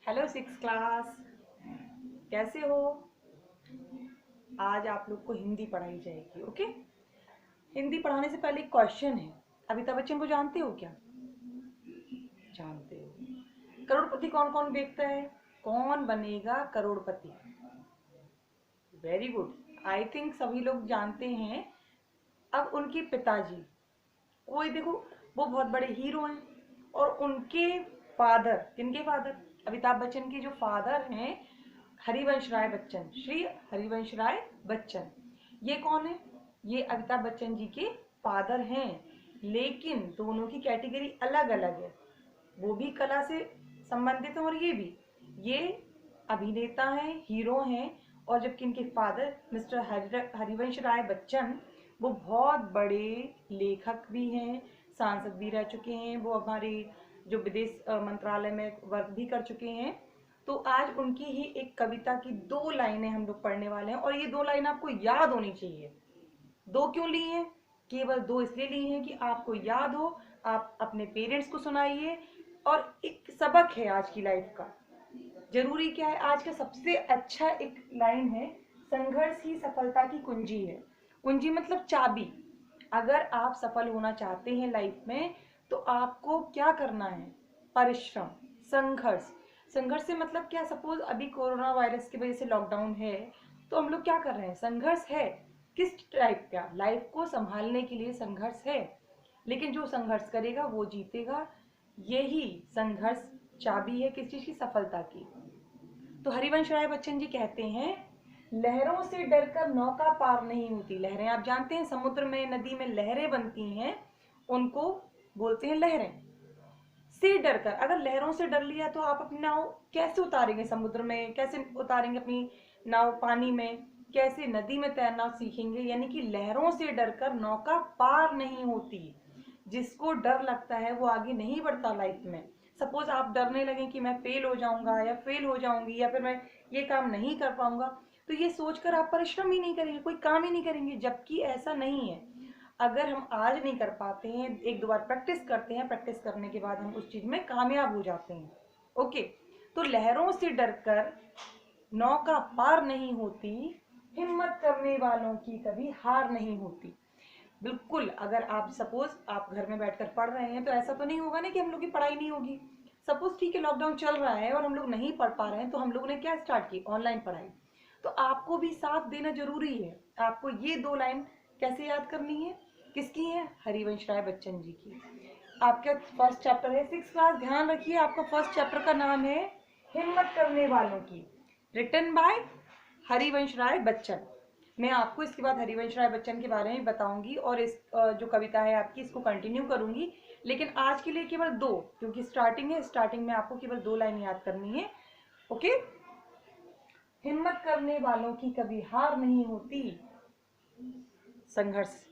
Hello six class, कैसे हो? आज आप लोग को हिंदी पढ़ाई जाएगी। ओके, हिंदी पढ़ाने से पहले एक क्वेश्चन है। अमिताभ बच्चन को जानते हो क्या? जानते हो। करोड़पति कौन कौन देखता है? कौन बनेगा करोड़पति? वेरी गुड, आई थिंक सभी लोग जानते हैं। अब उनके पिताजी, कोई देखो, वो बहुत बड़े हीरो हैं और उनके फादर, किनके फादर? अमिताभ बच्चन के जो फादर हैं हरिवंश राय बच्चन, श्री हरिवंश राय बच्चन। ये कौन है? ये अमिताभ बच्चन जी के फादर हैं, लेकिन दोनों की कैटेगरी अलग अलग है। वो भी कला से संबंधित हैं और ये भी। ये अभिनेता हैं, हीरो हैं, और जबकि इनके फादर मिस्टर हरिवंश राय बच्चन, वो बहुत बड़े लेखक भी हैं, सांसद भी रह चुके हैं। वो हमारे जो विदेश मंत्रालय में वर्क भी कर चुके हैं। तो आज उनकी ही एक कविता की 2 लाइनें हम लोग पढ़ने वाले हैं, और ये 2 लाइन आपको याद होनी चाहिए। 2 क्यों ली हैं? केवल 2 इसलिए ली हैं कि आपको याद हो, आप अपने पेरेंट्स को सुनाइए। और एक सबक है आज की लाइफ का। जरूरी क्या है? आज का सबसे अच्छा एक लाइन है, संघर्ष ही सफलता की कुंजी है। कुंजी मतलब चाबी। अगर आप सफल होना चाहते हैं लाइफ में, तो आपको क्या करना है? परिश्रम, संघर्ष। संघर्ष से मतलब क्या? सपोज अभी कोरोना वायरस की वजह से लॉकडाउन है, तो हम लोग क्या कर रहे हैं? संघर्ष है। किस टाइप का? लाइफ को संभालने के लिए संघर्ष है। लेकिन जो संघर्ष करेगा वो जीतेगा। यही संघर्ष चाबी है किस चीज की? सफलता की। तो हरिवंश राय बच्चन जी कहते हैं, लहरों से डरकर नौका पार नहीं होती। लहरें आप जानते हैं, समुद्र में, नदी में लहरें बनती हैं, उनको बोलते हैं लहरें। से डरकर, अगर लहरों से डर लिया तो आप अपनी नाव कैसे उतारेंगे? समुद्र में कैसे उतारेंगे अपनी नाव? पानी में कैसे? नदी में तैरना सीखेंगे। यानी कि लहरों से डरकर नौका पार नहीं होती। जिसको डर लगता है वो आगे नहीं बढ़ता लाइफ में। सपोज आप डरने लगे कि मैं फेल हो जाऊंगा या फेल हो जाऊंगी या फिर मैं ये काम नहीं कर पाऊंगा, तो ये सोचकर आप परिश्रम ही नहीं करेंगे, कोई काम ही नहीं करेंगे। जबकि ऐसा नहीं है। अगर हम आज नहीं कर पाते हैं, 1-2 बार प्रैक्टिस करते हैं, प्रैक्टिस करने के बाद हम उस चीज में कामयाब हो जाते हैं। ओके, तो लहरों से डरकर नौका पार नहीं होती, हिम्मत करने वालों की कभी हार नहीं होती। बिल्कुल, अगर आप सपोज आप घर में बैठकर पढ़ रहे हैं, तो ऐसा तो नहीं होगा ना कि हम लोग की पढ़ाई नहीं होगी। सपोज ठीक है, लॉकडाउन चल रहा है और हम लोग नहीं पढ़ पा रहे हैं, तो हम लोगों ने क्या स्टार्ट की? ऑनलाइन पढ़ाई। तो आपको भी साथ देना जरूरी है। आपको ये 2 लाइन कैसे याद करनी है? किसकी है? हरिवंश राय बच्चन जी की। आपका फर्स्ट चैप्टर है, 6 क्लास, ध्यान रखिए, आपका फर्स्ट चैप्टर का नाम है हिम्मत करने वालों की, रिटन बाय हरिवंश राय बच्चन। मैं आपको इसके बाद हरिवंश राय बच्चन के बारे में बताऊंगी, और इस जो कविता है आपकी, इसको कंटिन्यू करूंगी। लेकिन आज के लिए केवल 2, क्योंकि स्टार्टिंग है, स्टार्टिंग में आपको केवल 2 लाइन याद करनी है। ओके, हिम्मत करने वालों की कभी हार नहीं होती, संघर्ष